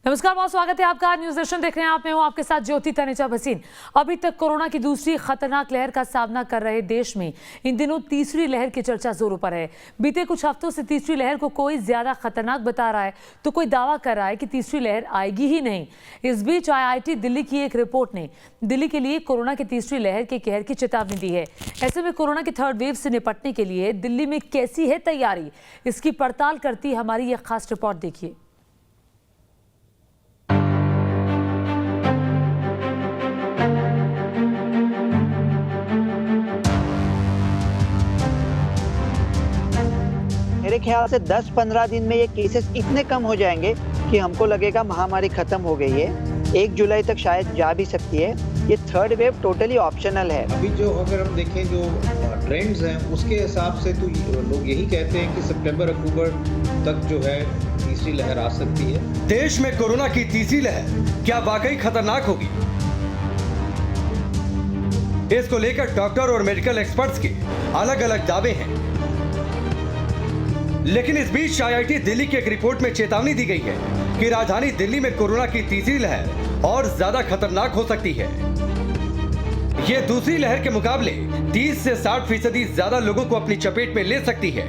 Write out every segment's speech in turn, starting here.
नमस्कार, बहुत स्वागत है आपका। न्यूज नेशन देख रहे हैं आप। मैं हूं आपके साथ ज्योति तनेजा भसीन। अभी तक कोरोना की दूसरी खतरनाक लहर का सामना कर रहे देश में इन दिनों तीसरी लहर की चर्चा जोरों पर है। बीते कुछ हफ्तों से तीसरी लहर को कोई ज्यादा खतरनाक बता रहा है तो कोई दावा कर रहा है कि तीसरी लहर आएगी ही नहीं। इस बीच IIT दिल्ली की एक रिपोर्ट ने दिल्ली के लिए कोरोना की तीसरी लहर के कहर की चेतावनी दी है। ऐसे में कोरोना की थर्ड वेव से निपटने के लिए दिल्ली में कैसी है तैयारी, इसकी पड़ताल करती हमारी यह खास रिपोर्ट देखिए। मेरे ख्याल से 10-15 दिन में ये केसेस इतने कम हो जाएंगे कि हमको लगेगा महामारी खत्म हो गई है। 1 जुलाई तक शायद जा भी सकती है। ये थर्ड वेव टोटली ऑप्शनल है। अभी जो अगर हम देखें जो ट्रेंड्स हैं उसके हिसाब से तो लोग यही कहते हैं कि सितंबर अक्टूबर तक जो है तीसरी लहर आ सकती है। देश में कोरोना की तीसरी लहर क्या वाकई खतरनाक होगी? इसको लेकर डॉक्टर और मेडिकल एक्सपर्ट्स के अलग अलग दावे हैं, लेकिन इस बीच IIT दिल्ली की एक रिपोर्ट में चेतावनी दी गई है कि राजधानी दिल्ली में कोरोना की तीसरी लहर और ज्यादा खतरनाक हो सकती है। ये दूसरी लहर के मुकाबले 30 से 60% ज्यादा लोगों को अपनी चपेट में ले सकती है।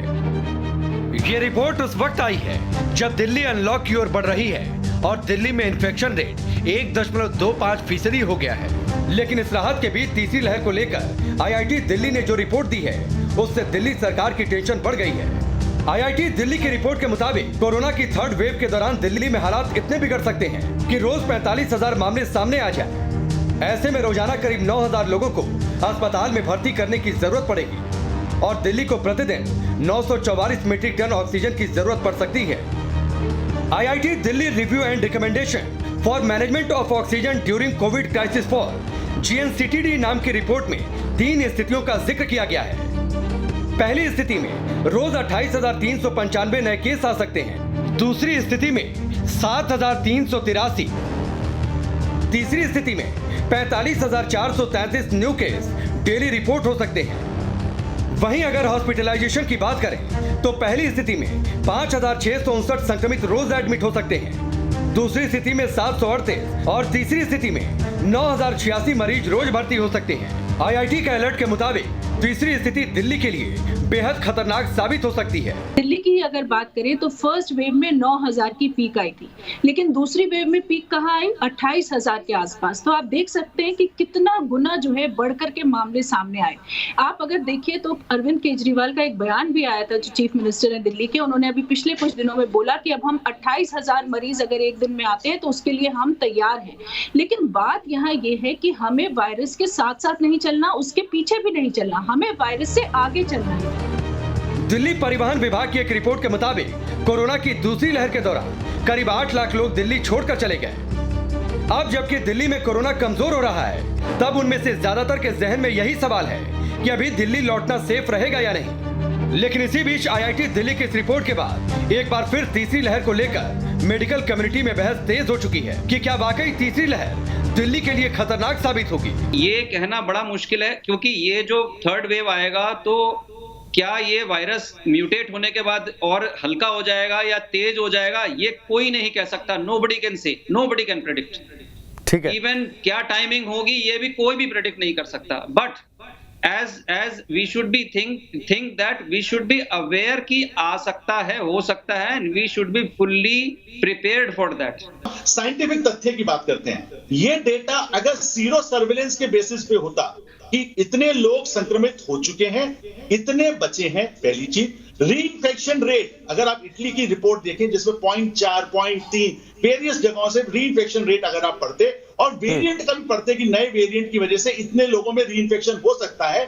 ये रिपोर्ट उस वक्त आई है जब दिल्ली अनलॉक की ओर बढ़ रही है और दिल्ली में इन्फेक्शन रेट 1.25% हो गया है। लेकिन इस राहत के बीच तीसरी लहर को लेकर IIT दिल्ली ने जो रिपोर्ट दी है उससे दिल्ली सरकार की टेंशन बढ़ गई है। IIT दिल्ली की रिपोर्ट के मुताबिक कोरोना की थर्ड वेव के दौरान दिल्ली में हालात इतने बिगड़ सकते हैं कि रोज 45,000 मामले सामने आ जाए। ऐसे में रोजाना करीब 9,000 लोगों को अस्पताल में भर्ती करने की जरूरत पड़ेगी और दिल्ली को प्रतिदिन 944 मीट्रिक टन ऑक्सीजन की जरूरत पड़ सकती है। IIT Delhi review and recommendation for management of oxygen during Covid crisis for GNCTD नाम की रिपोर्ट में 3 स्थितियों का जिक्र किया गया है। पहली स्थिति में रोज 28,395 नए केस आ सकते हैं। दूसरी स्थिति में 7,383, तीसरी स्थिति में 45,433 न्यू केस डेली रिपोर्ट हो सकते हैं। वहीं अगर हॉस्पिटलाइजेशन की बात करें तो पहली स्थिति में 5,659 संक्रमित रोज एडमिट हो सकते हैं, दूसरी स्थिति में 738 और तीसरी स्थिति में 9,086 मरीज रोज भर्ती हो सकते हैं। IIT के अलर्ट के मुताबिक तीसरी स्थिति दिल्ली के लिए बेहद खतरनाक साबित हो सकती है। दिल्ली की अगर बात करें तो फर्स्ट वेव में 9,000 की पीक आई थी, लेकिन दूसरी वेव में पीक कहाँ आई? 28,000 के आसपास। तो आप देख सकते हैं कि कितना गुना जो है बढ़कर के मामले सामने आए। आप अगर देखिए तो अरविंद केजरीवाल का एक बयान भी आया था, जो चीफ मिनिस्टर है दिल्ली के। उन्होंने अभी पिछले कुछ दिनों में बोला कि अब हम 28,000 मरीज अगर एक दिन में आते हैं तो उसके लिए हम तैयार हैं। लेकिन बात यहाँ ये है कि हमें वायरस के साथ साथ नहीं चलना, उसके पीछे भी नहीं चलना, हमें वायरस से आगे चलना है। दिल्ली परिवहन विभाग की एक रिपोर्ट के मुताबिक कोरोना की दूसरी लहर के दौरान करीब 8 लाख लोग दिल्ली छोड़कर चले गए। अब जबकि दिल्ली में कोरोना कमजोर हो रहा है, तब उनमें से ज्यादातर के जहन में यही सवाल है कि अभी दिल्ली लौटना सेफ रहेगा या नहीं। लेकिन इसी बीच IIT दिल्ली की इस रिपोर्ट के बाद एक बार फिर तीसरी लहर को लेकर मेडिकल कम्युनिटी में बहस तेज हो चुकी है कि क्या वाकई तीसरी लहर दिल्ली के लिए खतरनाक साबित होगी। ये कहना बड़ा मुश्किल है, क्योंकि ये जो थर्ड वेव आएगा तो क्या ये वायरस म्यूटेट होने के बाद और हल्का हो जाएगा या तेज हो जाएगा, ये कोई नहीं कह सकता। Nobody can say, nobody can predict. ठीक है, इवन क्या टाइमिंग होगी ये भी कोई भी प्रेडिक्ट नहीं कर सकता। But as we should be think that we should be aware कि आ सकता है, हो सकता है, and we should be fully prepared for that। Scientific तथ्य की बात करते हैं। ये डेटा अगर सीरो सर्वेलेंस के बेसिस पे होता कि इतने लोग संक्रमित हो चुके हैं, इतने बचे हैं, पहली चीज। रीइंफेक्शन रेट अगर आप इटली की रिपोर्ट देखें जिसमें 0.4, 0.3 वेरियस जगहों से रीइंफेक्शन रेट अगर आप पढ़ते और वेरिएंट का भी पढ़ते कि नए वेरिएंट की वजह से इतने लोगों में रीइंफेक्शन हो सकता है,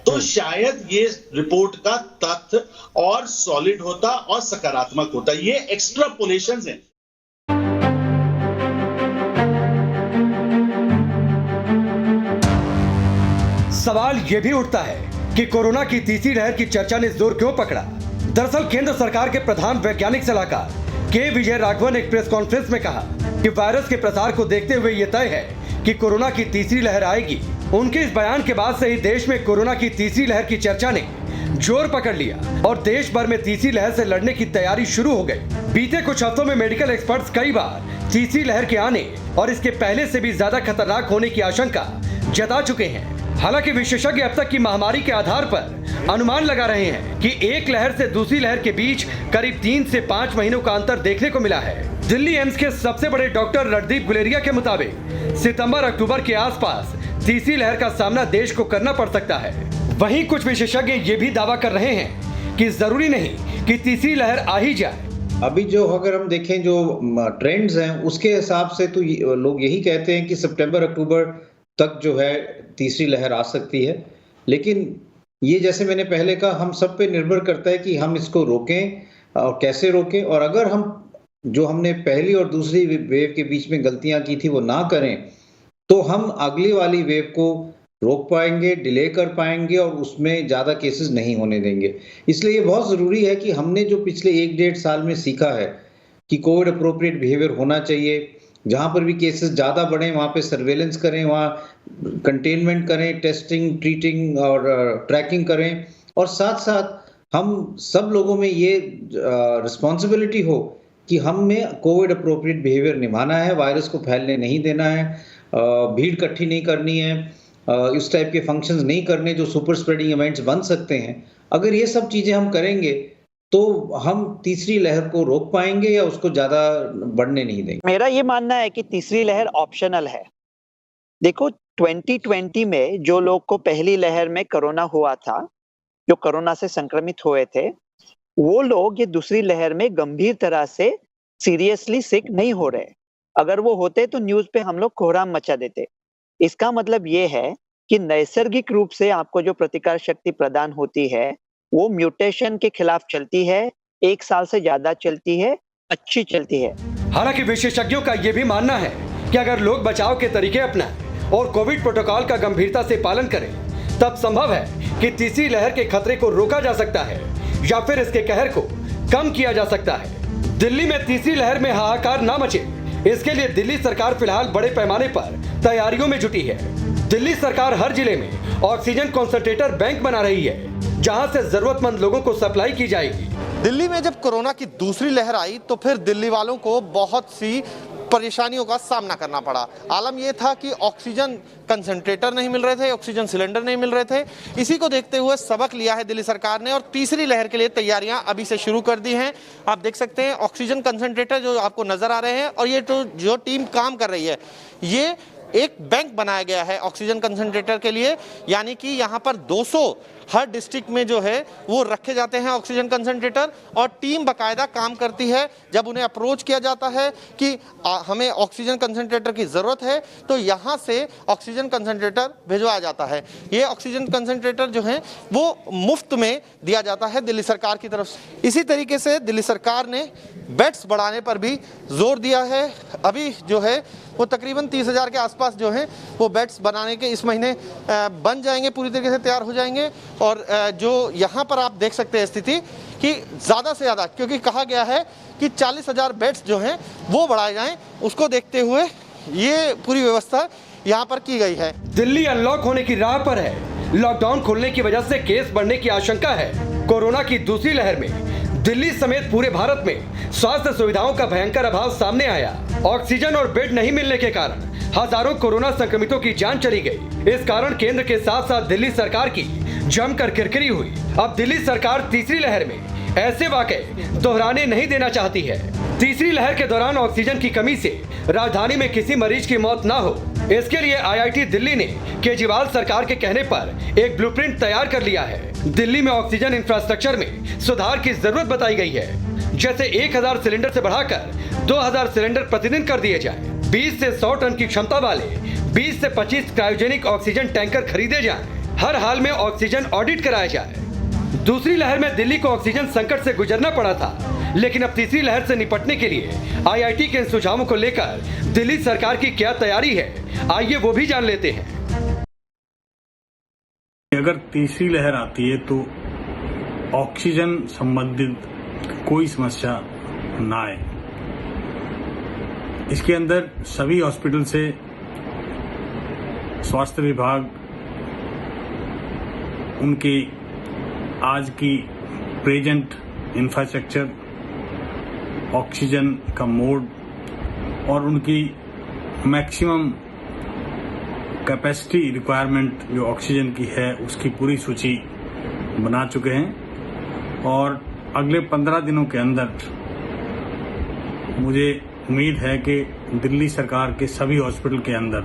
तो शायद ये रिपोर्ट का तथ्य और सॉलिड होता और सकारात्मक होता। ये एक्सट्रापोलेशंस हैं। सवाल यह भी उठता है कि कोरोना की तीसरी लहर की चर्चा ने जोर क्यों पकड़ा। दरअसल केंद्र सरकार के प्रधान वैज्ञानिक सलाहकार के विजय राघवन ने एक प्रेस कॉन्फ्रेंस में कहा कि वायरस के प्रसार को देखते हुए यह तय है कि कोरोना की तीसरी लहर आएगी। उनके इस बयान के बाद से ही देश में कोरोना की तीसरी लहर की चर्चा ने जोर पकड़ लिया और देश भर में तीसरी लहर से लड़ने की तैयारी शुरू हो गई। बीते कुछ हफ्तों में मेडिकल एक्सपर्ट्स कई बार तीसरी लहर के आने और इसके पहले से भी ज्यादा खतरनाक होने की आशंका जता चुके हैं। हालांकि विशेषज्ञ अब तक की महामारी के आधार पर अनुमान लगा रहे हैं कि एक लहर से दूसरी लहर के बीच करीब 3 से 5 महीनों का अंतर देखने को मिला है। दिल्ली एम्स के सबसे बड़े डॉक्टर रणदीप गुलेरिया के मुताबिक सितंबर-अक्टूबर के आसपास तीसरी लहर का सामना देश को करना पड़ सकता है। वहीं कुछ विशेषज्ञ ये भी दावा कर रहे हैं कि जरूरी नहीं कि तीसरी लहर आ ही जाए। अभी जो अगर हम देखें जो ट्रेंड्स हैं उसके हिसाब से तो लोग यही कहते हैं कि सितंबर अक्टूबर तक जो है तीसरी लहर आ सकती है, लेकिन ये जैसे मैंने पहले कहा हम सब पे निर्भर करता है कि हम इसको रोकें और कैसे रोकें। और अगर हम जो हमने पहली और दूसरी वेव के बीच में गलतियां की थी वो ना करें तो हम अगली वाली वेव को रोक पाएंगे, डिले कर पाएंगे और उसमें ज़्यादा केसेस नहीं होने देंगे। इसलिए ये बहुत ज़रूरी है कि हमने जो पिछले 1-1.5 साल में सीखा है कि कोविड अप्रोप्रिएट बिहेवियर होना चाहिए। जहाँ पर भी केसेस ज़्यादा बढ़े वहाँ पे सर्वेलेंस करें, वहाँ कंटेनमेंट करें, टेस्टिंग, ट्रीटिंग और ट्रैकिंग करें। और साथ साथ हम सब लोगों में ये रिस्पॉन्सिबिलिटी हो कि हमें कोविड अप्रोप्रिएट बिहेवियर निभाना है, वायरस को फैलने नहीं देना है, भीड़ इकट्ठी नहीं करनी है, इस टाइप के फंक्शंस नहीं करने जो सुपर स्प्रेडिंग इवेंट्स बन सकते हैं। अगर ये सब चीज़ें हम करेंगे तो हम तीसरी लहर को रोक पाएंगे या उसको ज्यादा बढ़ने नहीं देंगे। मेरा ये मानना है कि तीसरी लहर ऑप्शनल है। देखो 2020 में जो लोग को पहली लहर में कोरोना हुआ था, जो कोरोना से संक्रमित हुए थे, वो लोग ये दूसरी लहर में गंभीर तरह से सीरियसली सिक नहीं हो रहे। अगर वो होते तो न्यूज पे हम लोग कोहराम मचा देते। इसका मतलब ये है कि नैसर्गिक रूप से आपको जो प्रतिकार शक्ति प्रदान होती है वो म्यूटेशन के खिलाफ चलती है, 1 साल से ज्यादा चलती है, अच्छी चलती है। हालांकि विशेषज्ञों का यह भी मानना है कि अगर लोग बचाव के तरीके अपनाएं और कोविड प्रोटोकॉल का गंभीरता से पालन करें तब संभव है कि तीसरी लहर के खतरे को रोका जा सकता है या फिर इसके कहर को कम किया जा सकता है। दिल्ली में तीसरी लहर में हाहाकार ना मचे, इसके लिए दिल्ली सरकार फिलहाल बड़े पैमाने पर तैयारियों में जुटी है। दिल्ली सरकार हर जिले में ऑक्सीजन कॉन्सेंट्रेटर बैंक बना रही है जहां से जरूरतमंद लोगों को सप्लाई की जाएगी। दिल्ली में जब कोरोना की दूसरी लहर आई तो फिर दिल्ली वालों को बहुत सी परेशानियों का सामना करना पड़ा। आलम यह था कि ऑक्सीजन कंसंट्रेटर नहीं मिल रहे थे, ऑक्सीजन सिलेंडर नहीं मिल रहे थे। इसी को देखते हुए सबक लिया है दिल्ली सरकार ने और तीसरी लहर के लिए तैयारियां अभी से शुरू कर दी हैं। आप देख सकते हैं ऑक्सीजन कंसंट्रेटर जो आपको नजर आ रहे हैं और ये तो जो टीम काम कर रही है, ये एक बैंक बनाया गया है ऑक्सीजन कंसंट्रेटर के लिए, यानी कि यहाँ पर 200 हर डिस्ट्रिक्ट में जो है वो रखे जाते हैं ऑक्सीजन कंसंट्रेटर और टीम बाकायदा काम करती है। जब उन्हें अप्रोच किया जाता है कि हमें ऑक्सीजन कंसंट्रेटर की ज़रूरत है तो यहाँ से ऑक्सीजन कंसंट्रेटर भिजवाया जाता है। ये ऑक्सीजन कंसंट्रेटर जो है वो मुफ्त में दिया जाता है दिल्ली सरकार की तरफ से। इसी तरीके से दिल्ली सरकार ने बेड्स बढ़ाने पर भी जोर दिया है। अभी जो है वो तकरीबन 30,000 के आसपास जो है वो बेड्स बनाने के इस महीने बन जाएंगे, पूरी तरीके से तैयार हो जाएंगे। और जो यहाँ पर आप देख सकते हैं स्थिति कि ज़्यादा से ज़्यादा, क्योंकि कहा गया है कि 40,000 बेड्स जो हैं वो बढ़ाए जाएं, उसको देखते हुए ये पूरी व्यवस्था यहाँ पर की गई है। दिल्ली अनलॉक होने की राह पर है। लॉकडाउन खुलने की वजह से केस बढ़ने की आशंका है। कोरोना की दूसरी लहर में दिल्ली समेत पूरे भारत में स्वास्थ्य सुविधाओं का भयंकर अभाव सामने आया। ऑक्सीजन और बेड नहीं मिलने के कारण हजारों कोरोना संक्रमितों की जान चली गई। इस कारण केंद्र के साथ साथ दिल्ली सरकार की जमकर किरकिरी हुई। अब दिल्ली सरकार तीसरी लहर में ऐसे वाकये दोहराने नहीं देना चाहती है। तीसरी लहर के दौरान ऑक्सीजन की कमी से राजधानी में किसी मरीज की मौत ना हो, इसके लिए IIT दिल्ली ने केजरीवाल सरकार के कहने पर एक ब्लूप्रिंट तैयार कर लिया है। दिल्ली में ऑक्सीजन इंफ्रास्ट्रक्चर में सुधार की जरूरत बताई गई है। जैसे 1000 सिलेंडर से बढ़ाकर 2000 सिलेंडर प्रतिदिन कर दिए जाएं। 20 से 100 टन की क्षमता वाले 20 से 25 क्रायोजेनिक ऑक्सीजन टैंकर खरीदे जाएं। हर हाल में ऑक्सीजन ऑडिट कराया जाए। दूसरी लहर में दिल्ली को ऑक्सीजन संकट से गुजरना पड़ा था, लेकिन अब तीसरी लहर से निपटने के लिए IIT के सुझावों को लेकर दिल्ली सरकार की क्या तैयारी है, आइए वो भी जान लेते हैं। अगर तीसरी लहर आती है तो ऑक्सीजन संबंधित कोई समस्या ना आए, इसके अंदर सभी हॉस्पिटल से स्वास्थ्य विभाग उनके आज की प्रेजेंट इंफ्रास्ट्रक्चर, ऑक्सीजन का मोड और उनकी मैक्सिमम कैपेसिटी रिक्वायरमेंट जो ऑक्सीजन की है उसकी पूरी सूची बना चुके हैं और अगले 15 दिनों के अंदर मुझे उम्मीद है कि दिल्ली सरकार के सभी हॉस्पिटल के अंदर,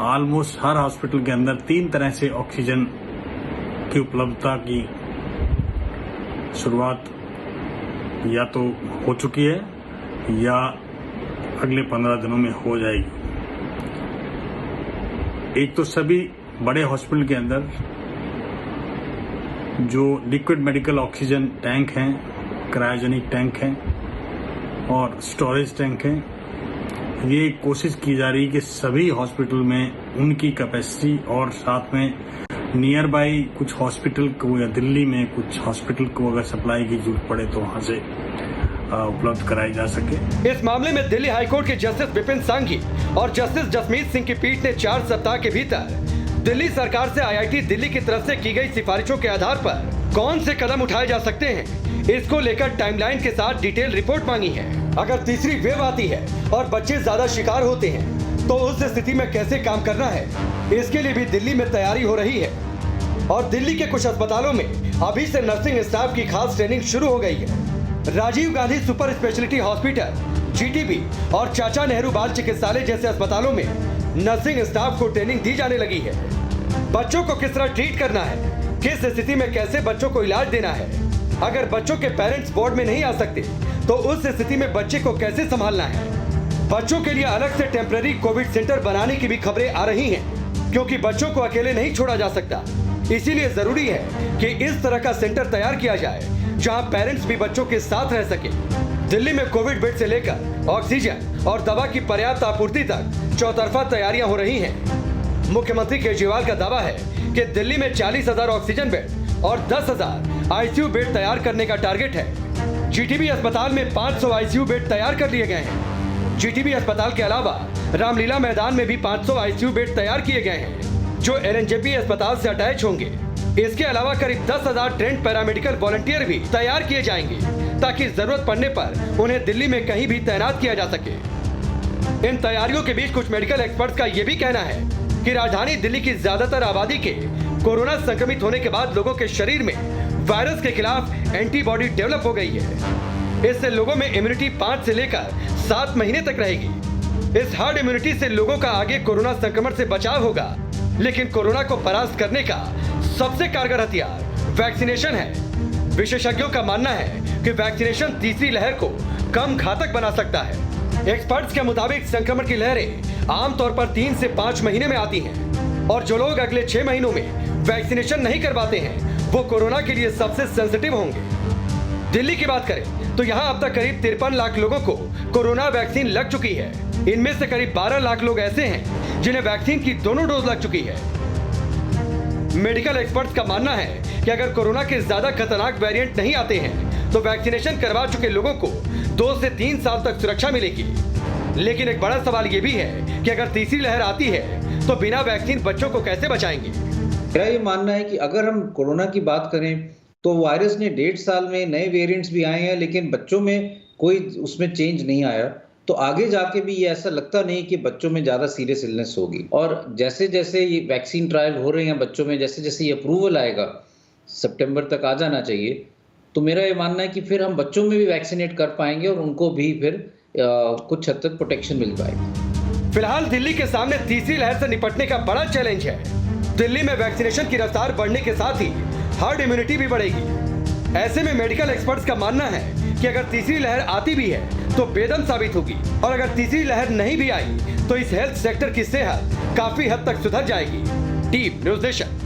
ऑलमोस्ट हर हॉस्पिटल के अंदर 3 तरह से ऑक्सीजन की उपलब्धता की शुरुआत या तो हो चुकी है या अगले 15 दिनों में हो जाएगी। एक तो सभी बड़े हॉस्पिटल के अंदर जो लिक्विड मेडिकल ऑक्सीजन टैंक हैं, क्रायोजेनिक टैंक हैं और स्टोरेज टैंक हैं, ये कोशिश की जा रही है कि सभी हॉस्पिटल में उनकी कैपेसिटी और साथ में नियर बाई कुछ हॉस्पिटल को या दिल्ली में कुछ हॉस्पिटल को अगर सप्लाई की जरूरत पड़े तो वहां से उपलब्ध कराई जा सके। इस मामले में दिल्ली हाईकोर्ट के जस्टिस विपिन सांघी और जस्टिस जसमीत सिंह की पीठ ने 4 सप्ताह के भीतर दिल्ली सरकार से आईआईटी दिल्ली की तरफ से की गई सिफारिशों के आधार पर कौन से कदम उठाए जा सकते हैं, इसको लेकर टाइमलाइन के साथ डिटेल रिपोर्ट मांगी है। अगर तीसरी वेव आती है और बच्चे ज्यादा शिकार होते हैं तो उस स्थिति में कैसे काम करना है, इसके लिए भी दिल्ली में तैयारी हो रही है और दिल्ली के कुछ अस्पतालों में अभी से नर्सिंग स्टाफ की खास ट्रेनिंग शुरू हो गई है। Rajiv Gandhi super speciality hospital, GTB और चाचा नेहरू बाल चिकित्सालय जैसे अस्पतालों में नर्सिंग स्टाफ को ट्रेनिंग दी जाने लगी है। बच्चों को किस तरह ट्रीट करना है, किस स्थिति में कैसे बच्चों को इलाज देना है, अगर बच्चों के पेरेंट्स बोर्ड में नहीं आ सकते तो उस स्थिति में बच्चे को कैसे संभालना है। बच्चों के लिए अलग से टेम्पररी कोविड सेंटर बनाने की भी खबरें आ रही हैं, क्योंकि बच्चों को अकेले नहीं छोड़ा जा सकता। इसीलिए जरूरी है कि इस तरह का सेंटर तैयार किया जाए जहां पेरेंट्स भी बच्चों के साथ रह सके। दिल्ली में कोविड बेड से लेकर ऑक्सीजन और दवा की पर्याप्त आपूर्ति तक चौतरफा तैयारियां हो रही हैं। मुख्यमंत्री केजरीवाल का दावा है कि दिल्ली में 40,000 ऑक्सीजन बेड और 10,000 आईसीयू बेड तैयार करने का टारगेट है। जीटीबी अस्पताल में 500 आईसीयू बेड तैयार कर लिए गए हैं। जीटीबी अस्पताल के अलावा रामलीला मैदान में भी 500 आईसीयू बेड तैयार किए गए हैं जो एलएनजेपी अस्पताल से अटैच होंगे। इसके अलावा करीब 10,000 ट्रेंड पैरामेडिकल वॉलंटियर भी तैयार किए जाएंगे ताकि जरूरत पड़ने पर उन्हें दिल्ली में कहीं भी तैनात किया जा सके। इन तैयारियों के बीच कुछ मेडिकल एक्सपर्ट्स का यह भी कहना है कि राजधानी दिल्ली की ज्यादातर आबादी के कोरोना संक्रमित होने के बाद लोगों के शरीर में वायरस के खिलाफ एंटीबॉडी डेवलप हो गई है। इससे लोगों में इम्यूनिटी 5 से लेकर 7 महीने तक रहेगी। इस हार्ड इम्यूनिटी से लोगों का आगे कोरोना संक्रमण से बचाव होगा, लेकिन कोरोना को परास्त करने का सबसे कारगर हथियार वैक्सीनेशन है। विशेषज्ञों का मानना है कि वैक्सीनेशन तीसरी लहर को कम घातक बना सकता है। एक्सपर्ट्स के मुताबिक संक्रमण की लहरें आमतौर पर 3 से 5 महीने में आती हैं और जो लोग अगले 6 महीनों में वैक्सीनेशन नहीं करवाते हैं वो कोरोना के लिए सबसे सेंसिटिव होंगे। दिल्ली की बात करें तो यहाँ अब तक करीब 53 लाख लोगों को कोरोना वैक्सीन लग चुकी है। इनमें से करीब 12 लाख लोग ऐसे हैं जिन्हें वैक्सीन की दोनों डोज लग चुकी है। मेडिकल एक्सपर्ट्स का मानना है कि अगर कोरोना के ज्यादा खतरनाक वेरिएंट नहीं आते हैं तो वैक्सीनेशन करवा चुके लोगों को 2 से 3 साल तक सुरक्षा मिलेगी। लेकिन एक बड़ा सवाल ये भी है कि अगर तीसरी लहर आती है तो बिना वैक्सीन बच्चों को कैसे बचाएंगे। मेरा ये मानना है कि अगर हम कोरोना की बात करें तो वायरस ने 1.5 साल में नए वेरिएंट्स भी आए हैं, लेकिन बच्चों में कोई उसमें चेंज नहीं आया। तो आगे जाके भी ये ऐसा लगता नहीं कि बच्चों में ज़्यादा सीरियस इलनेस होगी। और जैसे जैसे ये वैक्सीन ट्रायल हो रहे हैं बच्चों में, जैसे जैसे ये अप्रूवल आएगा, सितंबर तक आ जाना चाहिए, तो मेरा ये मानना है कि फिर हम बच्चों में भी वैक्सीनेट कर पाएंगे और उनको भी फिर कुछ हद तक प्रोटेक्शन मिल पाएगी। फिलहाल दिल्ली के सामने तीसरी लहर से निपटने का बड़ा चैलेंज है। दिल्ली में वैक्सीनेशन की रफ्तार बढ़ने के साथ ही हर्ड इम्यूनिटी भी बढ़ेगी। ऐसे में मेडिकल एक्सपर्ट्स का मानना है कि अगर तीसरी लहर आती भी है तो बेदम साबित होगी और अगर तीसरी लहर नहीं भी आई तो इस हेल्थ सेक्टर की सेहत काफी हद तक सुधर जाएगी। Team news nation.